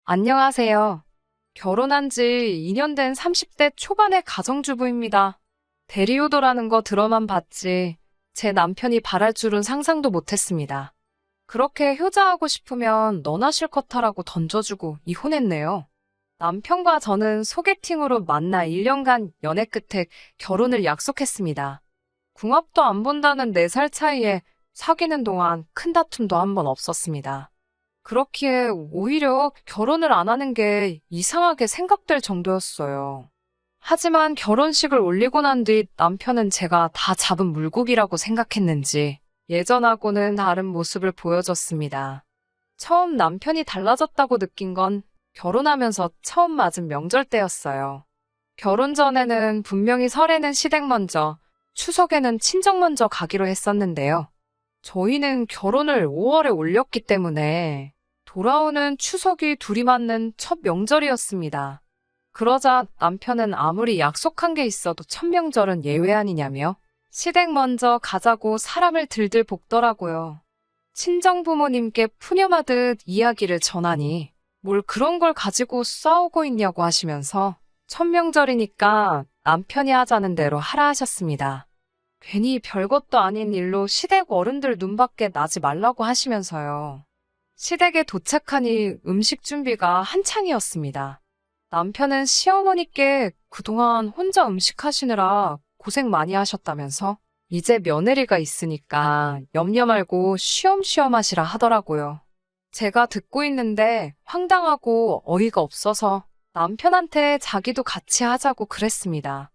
안녕하세요. 결혼한 지 2년 된 30대 초반의 가정주부입니다. 대리효도라는 거 들어만 봤지 제 남편이 바랄 줄은 상상도 못했습니다. 그렇게 효자하고 싶으면 너나 실컷 하라고 던져주고 이혼했네요. 남편과 저는 소개팅으로 만나 1년간 연애 끝에 결혼을 약속했습니다. 궁합도 안 본다는 4살 차이에 사귀는 동안 큰 다툼도 한 번 없었습니다. 그렇기에 오히려 결혼을 안 하는 게 이상하게 생각될 정도였어요. 하지만 결혼식을 올리고 난 뒤 남편은 제가 다 잡은 물고기라고 생각했는지 예전하고는 다른 모습을 보여줬습니다. 처음 남편이 달라졌다고 느낀 건 결혼하면서 처음 맞은 명절 때였어요. 결혼 전에는 분명히 설에는 시댁 먼저, 추석에는 친정 먼저 가기로 했었는데요. 저희는 결혼을 5월에 올렸기 때문에 돌아오는 추석이 둘이 맞는 첫 명절이었습니다. 그러자 남편은 아무리 약속한 게 있어도 첫 명절은 예외 아니냐며 시댁 먼저 가자고 사람을 들들 볶더라고요. 친정 부모님께 푸념하듯 이야기를 전하니 뭘 그런 걸 가지고 싸우고 있냐고 하시면서 첫 명절이니까 남편이 하자는 대로 하라 하셨습니다. 괜히 별것도 아닌 일로 시댁 어른들 눈밖에 나지 말라고 하시면서요. 시댁에 도착하니 음식 준비가 한창이었습니다. 남편은 시어머니께 그동안 혼자 음식하시느라 고생 많이 하셨다면서 이제 며느리가 있으니까 염려 말고 쉬엄쉬엄 하시라 하더라고요. 제가 듣고 있는데 황당하고 어이가 없어서 남편한테 자기도 같이 하자고 그랬습니다.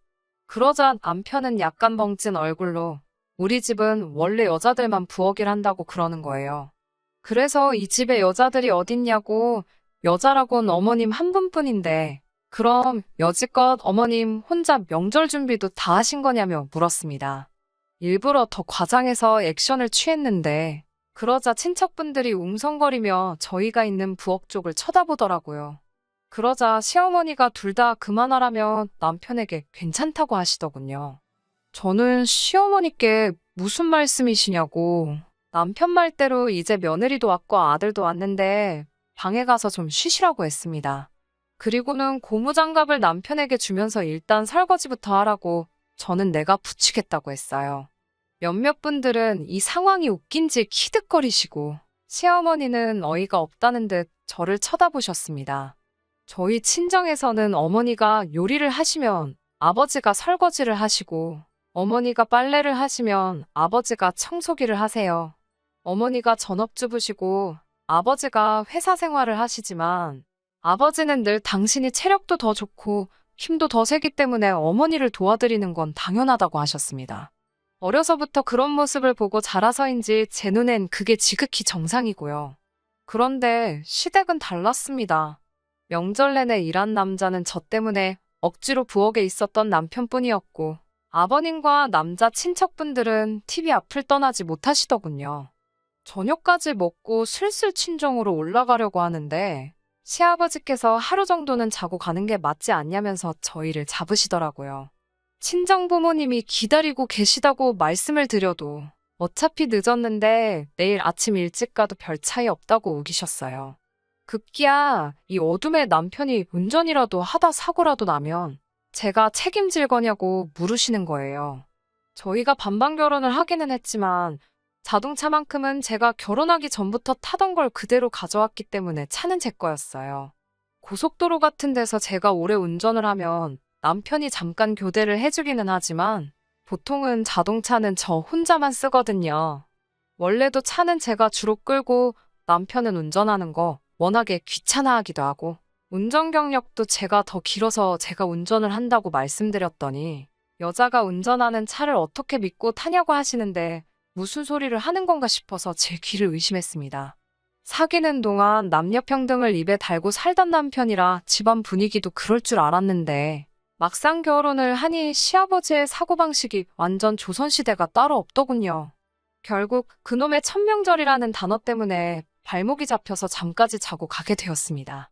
그러자 남편은 약간 벙찐 얼굴로 우리 집은 원래 여자들만 부엌일 한다고 그러는 거예요. 그래서 이 집에 여자들이 어딨냐고 여자라곤 어머님 한 분뿐인데 그럼 여지껏 어머님 혼자 명절 준비도 다 하신 거냐며 물었습니다. 일부러 더 과장해서 액션을 취했는데 그러자 친척분들이 웅성거리며 저희가 있는 부엌 쪽을 쳐다보더라고요. 그러자 시어머니가 둘 다 그만하라며 남편에게 괜찮다고 하시더군요. 저는 시어머니께 무슨 말씀이시냐고 남편 말대로 이제 며느리도 왔고 아들도 왔는데 방에 가서 좀 쉬시라고 했습니다. 그리고는 고무장갑을 남편에게 주면서 일단 설거지부터 하라고 저는 내가 붙이겠다고 했어요. 몇몇 분들은 이 상황이 웃긴지 키득거리시고 시어머니는 어이가 없다는 듯 저를 쳐다보셨습니다. 저희 친정에서는 어머니가 요리를 하시면 아버지가 설거지를 하시고 어머니가 빨래를 하시면 아버지가 청소기를 하세요. 어머니가 전업주부시고 아버지가 회사 생활을 하시지만 아버지는 늘 당신이 체력도 더 좋고 힘도 더 세기 때문에 어머니를 도와드리는 건 당연하다고 하셨습니다. 어려서부터 그런 모습을 보고 자라서인지 제 눈엔 그게 지극히 정상이고요. 그런데 시댁은 달랐습니다. 명절 내내 일한 남자는 저 때문에 억지로 부엌에 있었던 남편뿐이었고 아버님과 남자 친척분들은 TV 앞을 떠나지 못하시더군요. 저녁까지 먹고 슬슬 친정으로 올라가려고 하는데 시아버지께서 하루 정도는 자고 가는 게 맞지 않냐면서 저희를 잡으시더라고요. 친정 부모님이 기다리고 계시다고 말씀을 드려도 어차피 늦었는데 내일 아침 일찍 가도 별 차이 없다고 우기셨어요. 급기야 이 어둠에 남편이 운전이라도 하다 사고라도 나면 제가 책임질 거냐고 물으시는 거예요. 저희가 반반 결혼을 하기는 했지만 자동차만큼은 제가 결혼하기 전부터 타던 걸 그대로 가져왔기 때문에 차는 제 거였어요. 고속도로 같은 데서 제가 오래 운전을 하면 남편이 잠깐 교대를 해주기는 하지만 보통은 자동차는 저 혼자만 쓰거든요. 원래도 차는 제가 주로 끌고 남편은 운전하는 거 워낙에 귀찮아하기도 하고 운전 경력도 제가 더 길어서 제가 운전을 한다고 말씀드렸더니 여자가 운전하는 차를 어떻게 믿고 타냐고 하시는데 무슨 소리를 하는 건가 싶어서 제 귀를 의심했습니다. 사귀는 동안 남녀평등을 입에 달고 살던 남편이라 집안 분위기도 그럴 줄 알았는데 막상 결혼을 하니 시아버지의 사고방식이 완전 조선시대가 따로 없더군요. 결국 그놈의 천명절이라는 단어 때문에 발목이 잡혀서 잠까지 자고 가게 되었습니다.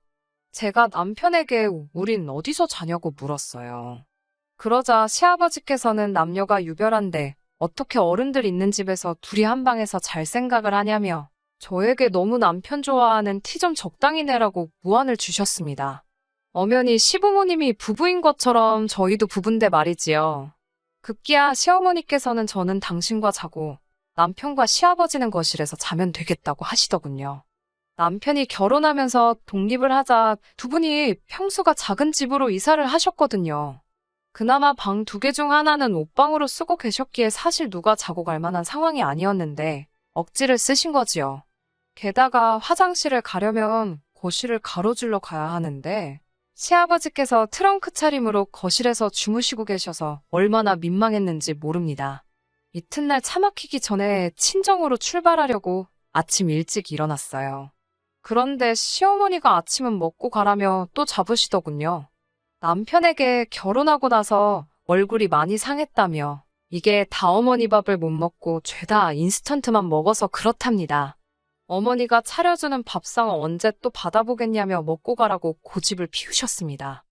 제가 남편에게 우린 어디서 자냐고 물었어요. 그러자 시아버지께서는 남녀가 유별한데 어떻게 어른들 있는 집에서 둘이 한 방에서 잘 생각을 하냐며 저에게 너무 남편 좋아하는 티 좀 적당히 내라고 무안을 주셨습니다. 엄연히 시부모님이 부부인 것처럼 저희도 부부인데 말이지요. 급기야 시어머니께서는 저는 당신과 자고 남편과 시아버지는 거실에서 자면 되겠다고 하시더군요. 남편이 결혼하면서 독립을 하자 두 분이 평수가 작은 집으로 이사를 하셨거든요. 그나마 방 두 개 중 하나는 옷방으로 쓰고 계셨기에 사실 누가 자고 갈 만한 상황이 아니었는데 억지를 쓰신 거지요. 게다가 화장실을 가려면 거실을 가로질러 가야 하는데 시아버지께서 트렁크 차림으로 거실에서 주무시고 계셔서 얼마나 민망했는지 모릅니다. 이튿날 차 막히기 전에 친정으로 출발하려고 아침 일찍 일어났어요. 그런데 시어머니가 아침은 먹고 가라며 또 잡으시더군요. 남편에게 결혼하고 나서 얼굴이 많이 상했다며 이게 다 어머니 밥을 못 먹고 죄다 인스턴트만 먹어서 그렇답니다. 어머니가 차려주는 밥상 언제 또 받아보겠냐며 먹고 가라고 고집을 피우셨습니다.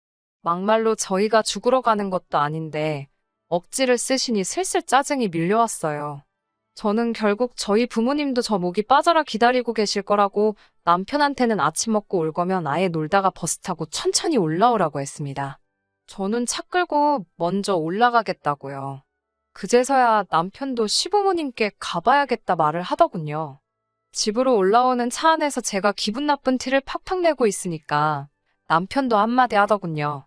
막말로 저희가 죽으러 가는 것도 아닌데 억지를 쓰시니 슬슬 짜증이 밀려왔어요. 저는 결국 저희 부모님도 저 목이 빠져라 기다리고 계실 거라고 남편한테는 아침 먹고 올 거면 아예 놀다가 버스 타고 천천히 올라오라고 했습니다. 저는 차 끌고 먼저 올라가겠다고요. 그제서야 남편도 시부모님께 가봐야겠다 말을 하더군요. 집으로 올라오는 차 안에서 제가 기분 나쁜 티를 팍팍 내고 있으니까 남편도 한마디 하더군요.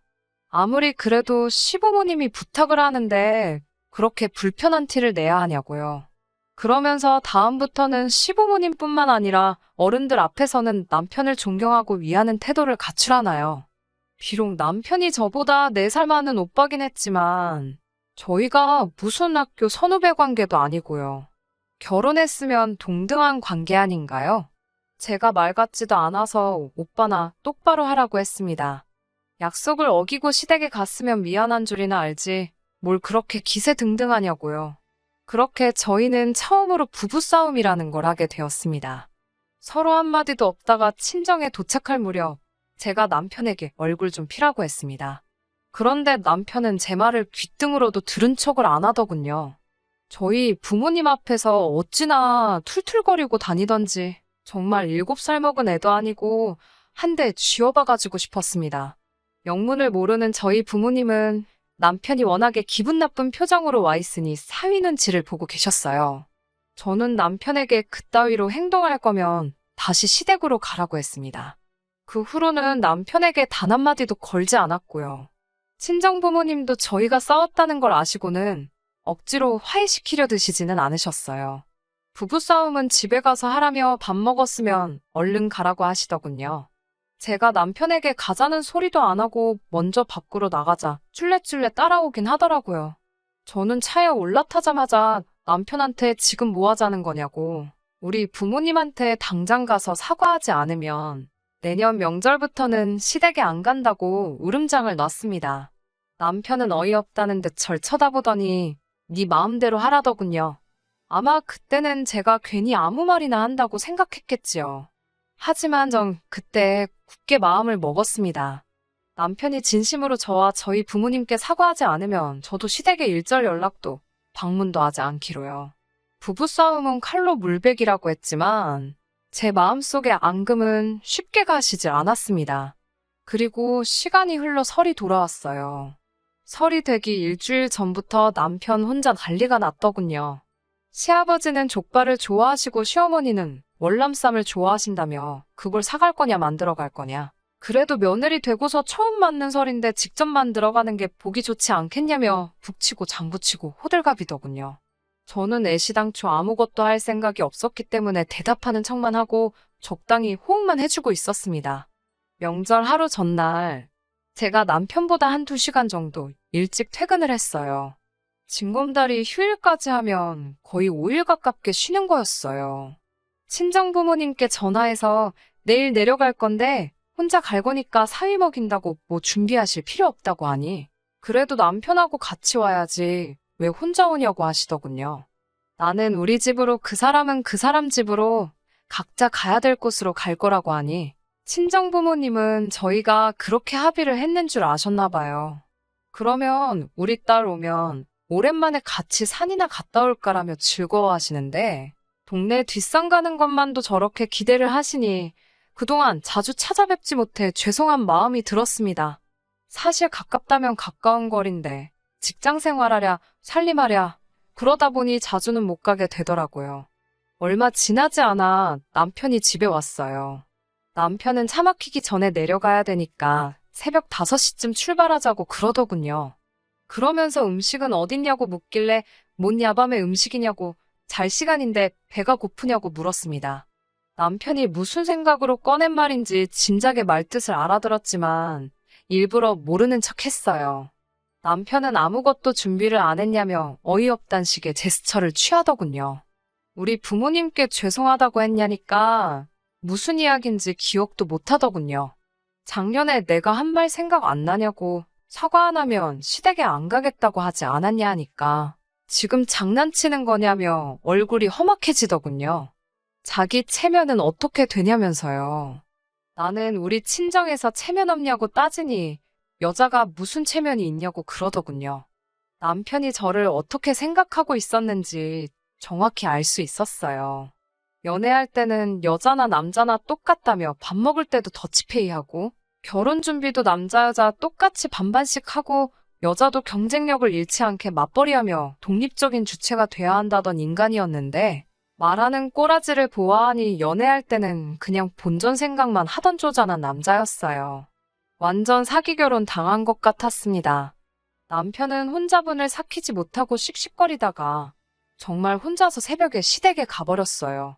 아무리 그래도 시부모님이 부탁을 하는데 그렇게 불편한 티를 내야 하냐고요. 그러면서 다음부터는 시부모님뿐만 아니라 어른들 앞에서는 남편을 존경하고 위하는 태도를 갖추라나요. 비록 남편이 저보다 4살 많은 오빠긴 했지만 저희가 무슨 학교 선후배 관계도 아니고요. 결혼했으면 동등한 관계 아닌가요? 제가 말 같지도 않아서 오빠나 똑바로 하라고 했습니다. 약속을 어기고 시댁에 갔으면 미안한 줄이나 알지 뭘 그렇게 기세등등하냐고요. 그렇게 저희는 처음으로 부부싸움이라는 걸 하게 되었습니다. 서로 한마디도 없다가 친정에 도착할 무렵 제가 남편에게 얼굴 좀 피라고 했습니다. 그런데 남편은 제 말을 귓등으로도 들은 척을 안 하더군요. 저희 부모님 앞에서 어찌나 툴툴거리고 다니던지 정말 7살 먹은 애도 아니고 한 대 쥐어봐가지고 싶었습니다. 영문을 모르는 저희 부모님은 남편이 워낙에 기분 나쁜 표정으로 와 있으니 사위 눈치를 보고 계셨어요. 저는 남편에게 그따위로 행동할 거면 다시 시댁으로 가라고 했습니다. 그 후로는 남편에게 단 한마디도 걸지 않았고요. 친정 부모님도 저희가 싸웠다는 걸 아시고는 억지로 화해시키려 드시지는 않으셨어요. 부부싸움은 집에 가서 하라며 밥 먹었으면 얼른 가라고 하시더군요. 제가 남편에게 가자는 소리도 안 하고 먼저 밖으로 나가자 쫄래쫄래 따라오긴 하더라고요. 저는 차에 올라타자마자 남편한테 지금 뭐 하자는 거냐고 우리 부모님한테 당장 가서 사과하지 않으면 내년 명절부터는 시댁에 안 간다고 울음장을 놨습니다. 남편은 어이없다는 듯 절 쳐다보더니 네 마음대로 하라더군요. 아마 그때는 제가 괜히 아무 말이나 한다고 생각했겠지요. 하지만 전 그때 굳게 마음을 먹었습니다. 남편이 진심으로 저와 저희 부모님께 사과하지 않으면 저도 시댁에 일절 연락도 방문도 하지 않기로요. 부부싸움은 칼로 물베기라고 했지만 제 마음속의 앙금은 쉽게 가시질 않았습니다. 그리고 시간이 흘러 설이 돌아왔어요. 설이 되기 일주일 전부터 남편 혼자 난리가 났더군요. 시아버지는 족발을 좋아하시고 시어머니는 월남쌈을 좋아하신다며 그걸 사갈 거냐 만들어 갈 거냐. 그래도 며느리 되고서 처음 맞는 설인데 직접 만들어가는 게 보기 좋지 않겠냐며 북치고 장구치고 호들갑이더군요. 저는 애시당초 아무것도 할 생각이 없었기 때문에 대답하는 척만 하고 적당히 호응만 해주고 있었습니다. 명절 하루 전날 제가 남편보다 한두 시간 정도 일찍 퇴근을 했어요. 징검다리 휴일까지 하면 거의 5일 가깝게 쉬는 거였어요. 친정부모님께 전화해서 내일 내려갈 건데 혼자 갈 거니까 사위 먹인다고 뭐 준비하실 필요 없다고 하니 그래도 남편하고 같이 와야지 왜 혼자 오냐고 하시더군요. 나는 우리 집으로 그 사람은 그 사람 집으로 각자 가야 될 곳으로 갈 거라고 하니 친정부모님은 저희가 그렇게 합의를 했는 줄 아셨나 봐요. 그러면 우리 딸 오면 오랜만에 같이 산이나 갔다 올까라며 즐거워하시는데 동네 뒷산 가는 것만도 저렇게 기대를 하시니 그동안 자주 찾아뵙지 못해 죄송한 마음이 들었습니다. 사실 가깝다면 가까운 거리인데 직장 생활하랴 살림하랴 그러다 보니 자주는 못 가게 되더라고요. 얼마 지나지 않아 남편이 집에 왔어요. 남편은 차 막히기 전에 내려가야 되니까 새벽 5시쯤 출발하자고 그러더군요. 그러면서 음식은 어딨냐고 묻길래 뭔 야밤에 음식이냐고 잘 시간인데 배가 고프냐고 물었습니다. 남편이 무슨 생각으로 꺼낸 말인지 진작에 말뜻을 알아들었지만 일부러 모르는 척 했어요. 남편은 아무것도 준비를 안 했냐며 어이없단 식의 제스처를 취하더군요. 우리 부모님께 죄송하다고 했냐니까 무슨 이야기인지 기억도 못 하더군요. 작년에 내가 한 말 생각 안 나냐고 사과 안 하면 시댁에 안 가겠다고 하지 않았냐 하니까 지금 장난치는 거냐며 얼굴이 험악해지더군요. 자기 체면은 어떻게 되냐면서요. 나는 우리 친정에서 체면 없냐고 따지니 여자가 무슨 체면이 있냐고 그러더군요. 남편이 저를 어떻게 생각하고 있었는지 정확히 알 수 있었어요. 연애할 때는 여자나 남자나 똑같다며 밥 먹을 때도 더치페이하고 결혼 준비도 남자 여자 똑같이 반반씩 하고 여자도 경쟁력을 잃지 않게 맞벌이하며 독립적인 주체가 돼야 한다던 인간이었는데 말하는 꼬라지를 보아하니 연애할 때는 그냥 본전 생각만 하던 쪼잔한 남자였어요. 완전 사기 결혼 당한 것 같았습니다. 남편은 혼자분을 삭히지 못하고 씩씩거리다가 정말 혼자서 새벽에 시댁에 가버렸어요.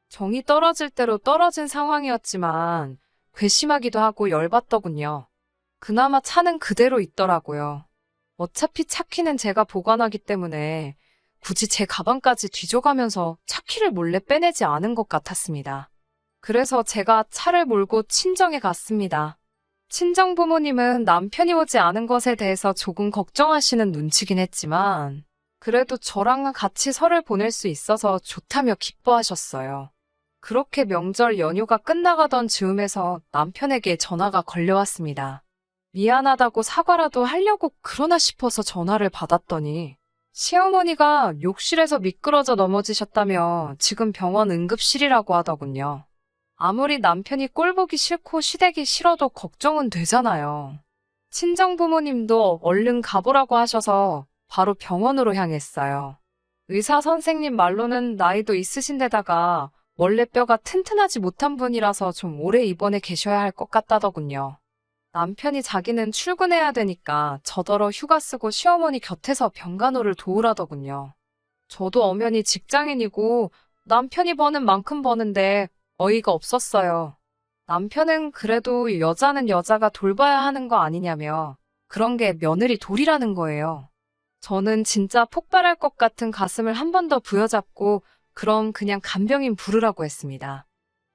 정이 떨어질 대로 떨어진 상황이었지만 괘씸하기도 하고 열받더군요. 그나마 차는 그대로 있더라고요. 어차피 차키는 제가 보관하기 때문에 굳이 제 가방까지 뒤져가면서 차키를 몰래 빼내지 않은 것 같았습니다. 그래서 제가 차를 몰고 친정에 갔습니다. 친정 부모님은 남편이 오지 않은 것에 대해서 조금 걱정하시는 눈치긴 했지만 그래도 저랑 같이 설을 보낼 수 있어서 좋다며 기뻐하셨어요. 그렇게 명절 연휴가 끝나가던 즈음에서 남편에게 전화가 걸려왔습니다. 미안하다고 사과라도 하려고 그러나 싶어서 전화를 받았더니 시어머니가 욕실에서 미끄러져 넘어지셨다며 지금 병원 응급실이라고 하더군요. 아무리 남편이 꼴보기 싫고 시댁이 싫어도 걱정은 되잖아요. 친정 부모님도 얼른 가보라고 하셔서 바로 병원으로 향했어요. 의사 선생님 말로는 나이도 있으신 데다가 원래 뼈가 튼튼하지 못한 분이라서 좀 오래 입원해 계셔야 할 것 같다더군요. 남편이 자기는 출근해야 되니까 저더러 휴가 쓰고 시어머니 곁에서 병간호를 도우라더군요. 저도 엄연히 직장인이고 남편이 버는 만큼 버는데 어이가 없었어요. 남편은 그래도 여자는 여자가 돌봐야 하는 거 아니냐며 그런 게 며느리 도리라는 거예요. 저는 진짜 폭발할 것 같은 가슴을 한 번 더 부여잡고 그럼 그냥 간병인 부르라고 했습니다.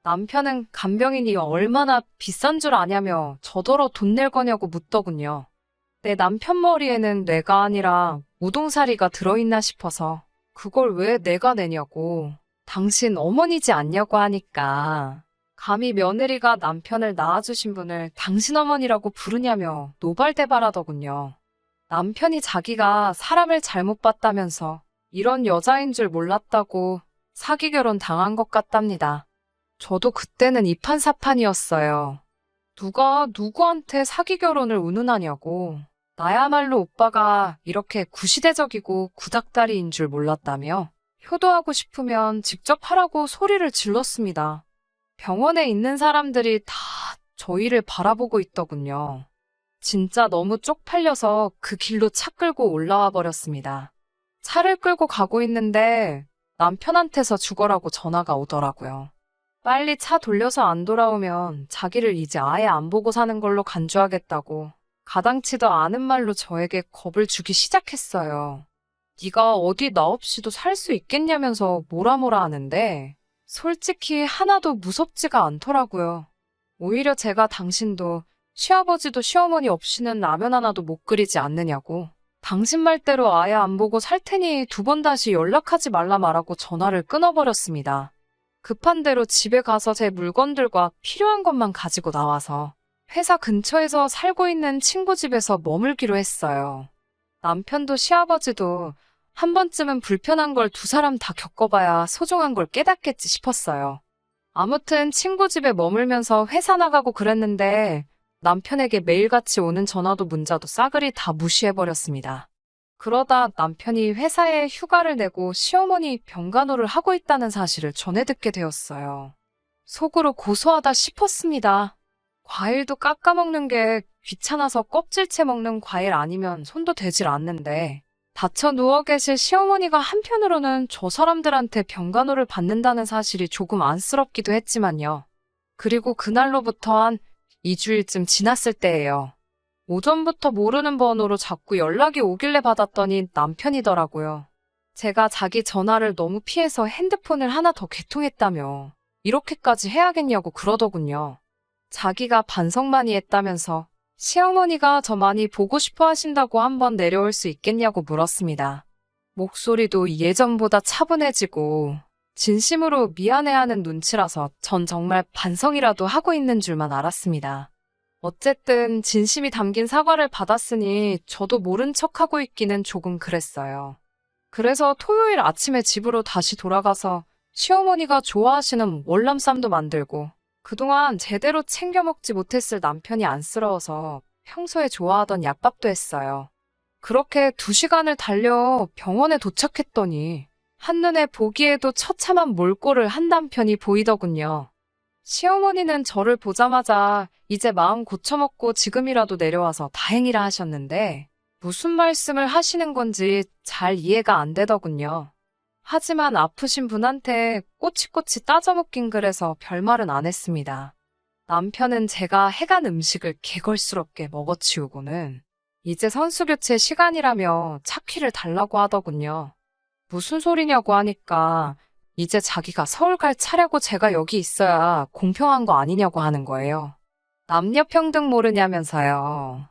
남편은 간병인이 얼마나 비싼 줄 아냐며 저더러 돈 낼 거냐고 묻더군요. 내 남편 머리에는 뇌가 아니라 우동사리가 들어있나 싶어서 그걸 왜 내가 내냐고 당신 어머니지 않냐고 하니까 감히 며느리가 남편을 낳아주신 분을 당신 어머니라고 부르냐며 노발대발하더군요. 남편이 자기가 사람을 잘못 봤다면서 이런 여자인 줄 몰랐다고 사기 결혼 당한 것 같답니다. 저도 그때는 이판사판이었어요. 누가 누구한테 사기 결혼을 운운하냐고. 나야말로 오빠가 이렇게 구시대적이고 구닥다리인 줄 몰랐다며 효도하고 싶으면 직접 하라고 소리를 질렀습니다. 병원에 있는 사람들이 다 저희를 바라보고 있더군요. 진짜 너무 쪽팔려서 그 길로 차 끌고 올라와 버렸습니다. 차를 끌고 가고 있는데 남편한테서 죽어라고 전화가 오더라고요. 빨리 차 돌려서 안 돌아오면 자기를 이제 아예 안 보고 사는 걸로 간주하겠다고 가당치도 않은 말로 저에게 겁을 주기 시작했어요. 네가 어디 나 없이도 살 수 있겠냐면서 뭐라 하는데 솔직히 하나도 무섭지가 않더라고요. 오히려 제가 당신도 시아버지도 시어머니 없이는 라면 하나도 못 끓이지 않느냐고 당신 말대로 아예 안 보고 살 테니 2번 다시 연락하지 말라 말하고 전화를 끊어버렸습니다. 급한 대로 집에 가서 제 물건들과 필요한 것만 가지고 나와서 회사 근처에서 살고 있는 친구 집에서 머물기로 했어요. 남편도 시아버지도 한 번쯤은 불편한 걸 두 사람 다 겪어봐야 소중한 걸 깨닫겠지 싶었어요. 아무튼 친구 집에 머물면서 회사 나가고 그랬는데 남편에게 매일같이 오는 전화도 문자도 싸그리 다 무시해버렸습니다. 그러다 남편이 회사에 휴가를 내고 시어머니 병간호를 하고 있다는 사실을 전해 듣게 되었어요. 속으로 고소하다 싶었습니다. 과일도 깎아먹는 게 귀찮아서 껍질째 먹는 과일 아니면 손도 대질 않는데 다쳐 누워 계실 시어머니가 한편으로는 저 사람들한테 병간호를 받는다는 사실이 조금 안쓰럽기도 했지만요. 그리고 그날로부터 한 2주일쯤 지났을 때예요. 오전부터 모르는 번호로 자꾸 연락이 오길래 받았더니 남편이더라고요. 제가 자기 전화를 너무 피해서 핸드폰을 하나 더 개통했다며 이렇게까지 해야겠냐고 그러더군요. 자기가 반성 많이 했다면서 시어머니가 저 많이 보고 싶어 하신다고 한번 내려올 수 있겠냐고 물었습니다. 목소리도 예전보다 차분해지고 진심으로 미안해하는 눈치라서 전 정말 반성이라도 하고 있는 줄만 알았습니다. 어쨌든 진심이 담긴 사과를 받았으니 저도 모른 척하고 있기는 조금 그랬어요. 그래서 토요일 아침에 집으로 다시 돌아가서 시어머니가 좋아하시는 월남쌈도 만들고 그동안 제대로 챙겨 먹지 못했을 남편이 안쓰러워서 평소에 좋아하던 약밥도 했어요. 그렇게 2시간을 달려 병원에 도착했더니 한눈에 보기에도 처참한 몰골을 한 남편이 보이더군요. 시어머니는 저를 보자마자 이제 마음 고쳐먹고 지금이라도 내려와서 다행이라 하셨는데 무슨 말씀을 하시는 건지 잘 이해가 안 되더군요. 하지만 아프신 분한테 꼬치꼬치 따져먹긴 그래서 별말은 안 했습니다. 남편은 제가 해간 음식을 개걸스럽게 먹어치우고는 이제 선수교체 시간이라며 차키를 달라고 하더군요. 무슨 소리냐고 하니까 이제 자기가 서울 갈 차례고 제가 여기 있어야 공평한 거 아니냐고 하는 거예요. 남녀평등 모르냐면서요.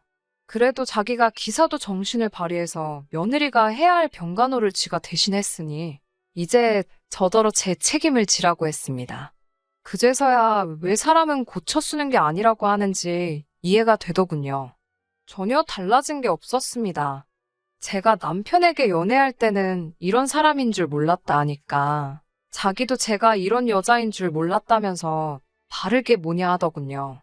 그래도 자기가 기사도 정신을 발휘해서 며느리가 해야 할 병간호를 지가 대신했으니 이제 저더러 제 책임을 지라고 했습니다. 그제서야 왜 사람은 고쳐 쓰는 게 아니라고 하는지 이해가 되더군요. 전혀 달라진 게 없었습니다. 제가 남편에게 연애할 때는 이런 사람인 줄 몰랐다 하니까 자기도 제가 이런 여자인 줄 몰랐다면서 바르게 뭐냐 하더군요.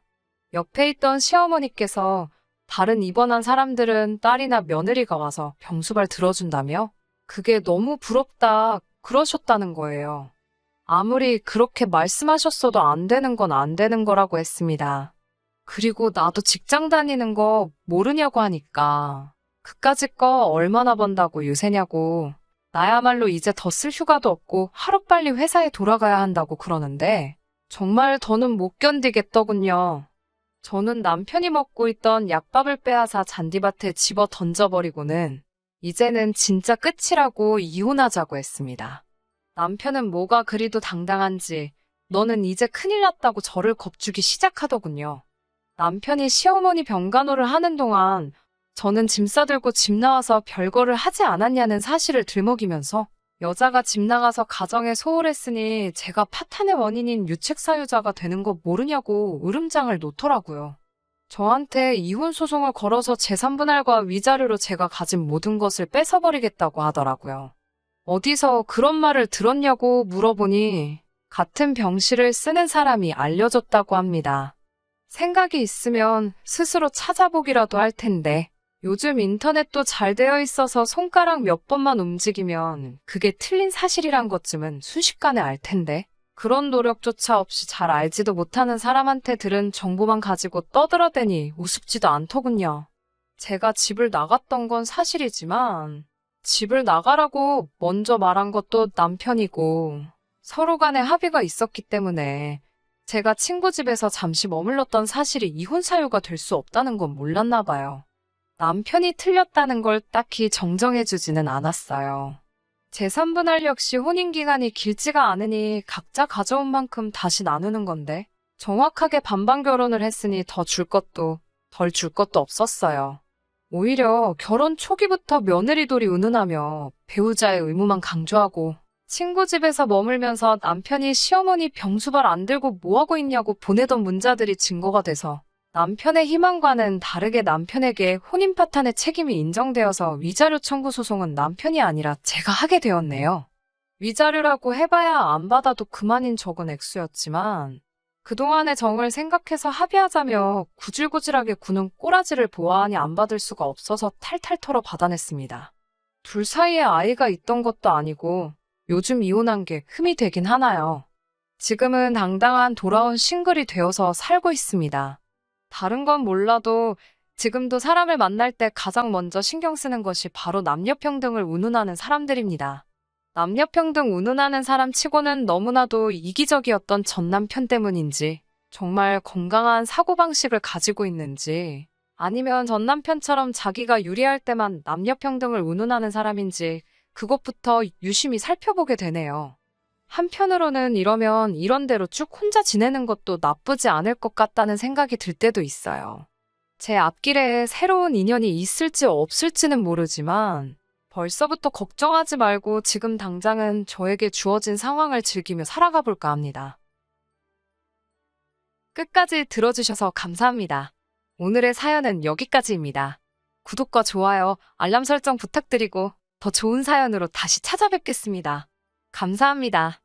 옆에 있던 시어머니께서 다른 입원한 사람들은 딸이나 며느리가 와서 병수발 들어준다며? 그게 너무 부럽다 그러셨다는 거예요. 아무리 그렇게 말씀하셨어도 안 되는 건 안 되는 거라고 했습니다. 그리고 나도 직장 다니는 거 모르냐고 하니까 그까짓 거 얼마나 번다고 유세냐고 나야말로 이제 더 쓸 휴가도 없고 하루빨리 회사에 돌아가야 한다고 그러는데 정말 더는 못 견디겠더군요. 저는 남편이 먹고 있던 약밥을 빼앗아 잔디밭에 집어 던져버리고는 이제는 진짜 끝이라고 이혼하자고 했습니다. 남편은 뭐가 그리도 당당한지 너는 이제 큰일 났다고 저를 겁주기 시작하더군요. 남편이 시어머니 병간호를 하는 동안 저는 짐 싸들고 집 나와서 별거를 하지 않았냐는 사실을 들먹이면서 여자가 집 나가서 가정에 소홀했으니 제가 파탄의 원인인 유책사유자가 되는 거 모르냐고 으름장을 놓더라고요. 저한테 이혼 소송을 걸어서 재산분할과 위자료로 제가 가진 모든 것을 뺏어버리겠다고 하더라고요. 어디서 그런 말을 들었냐고 물어보니 같은 병실을 쓰는 사람이 알려줬다고 합니다. 생각이 있으면 스스로 찾아보기라도 할 텐데 요즘 인터넷도 잘 되어 있어서 손가락 몇 번만 움직이면 그게 틀린 사실이란 것쯤은 순식간에 알 텐데 그런 노력조차 없이 잘 알지도 못하는 사람한테 들은 정보만 가지고 떠들어대니 우습지도 않더군요. 제가 집을 나갔던 건 사실이지만 집을 나가라고 먼저 말한 것도 남편이고 서로 간에 합의가 있었기 때문에 제가 친구 집에서 잠시 머물렀던 사실이 이혼 사유가 될 수 없다는 건 몰랐나 봐요. 남편이 틀렸다는 걸 딱히 정정해주지는 않았어요. 재산분할 역시 혼인기간이 길지가 않으니 각자 가져온 만큼 다시 나누는 건데 정확하게 반반 결혼을 했으니 더 줄 것도 덜 줄 것도 없었어요. 오히려 결혼 초기부터 며느리돌이 운운하며 배우자의 의무만 강조하고 친구 집에서 머물면서 남편이 시어머니 병수발 안 들고 뭐하고 있냐고 보내던 문자들이 증거가 돼서 남편의 희망과는 다르게 남편에게 혼인 파탄의 책임이 인정되어서 위자료 청구 소송은 남편이 아니라 제가 하게 되었네요. 위자료라고 해봐야 안 받아도 그만인 적은 액수였지만 그동안의 정을 생각해서 합의하자며 구질구질하게 구는 꼬라지를 보아하니 안 받을 수가 없어서 탈탈 털어 받아냈습니다. 둘 사이에 아이가 있던 것도 아니고 요즘 이혼한 게 흠이 되긴 하나요. 지금은 당당한 돌아온 싱글이 되어서 살고 있습니다. 다른 건 몰라도 지금도 사람을 만날 때 가장 먼저 신경 쓰는 것이 바로 남녀평등을 운운하는 사람들입니다. 남녀평등 운운하는 사람 치고는 너무나도 이기적이었던 전 남편 때문인지 정말 건강한 사고방식을 가지고 있는지 아니면 전 남편처럼 자기가 유리할 때만 남녀평등을 운운하는 사람인지 그것부터 유심히 살펴보게 되네요. 한편으로는 이러면 이런 대로 쭉 혼자 지내는 것도 나쁘지 않을 것 같다는 생각이 들 때도 있어요. 제 앞길에 새로운 인연이 있을지 없을지는 모르지만 벌써부터 걱정하지 말고 지금 당장은 저에게 주어진 상황을 즐기며 살아가 볼까 합니다. 끝까지 들어주셔서 감사합니다. 오늘의 사연은 여기까지입니다. 구독과 좋아요, 알람 설정 부탁드리고 더 좋은 사연으로 다시 찾아뵙겠습니다. 감사합니다.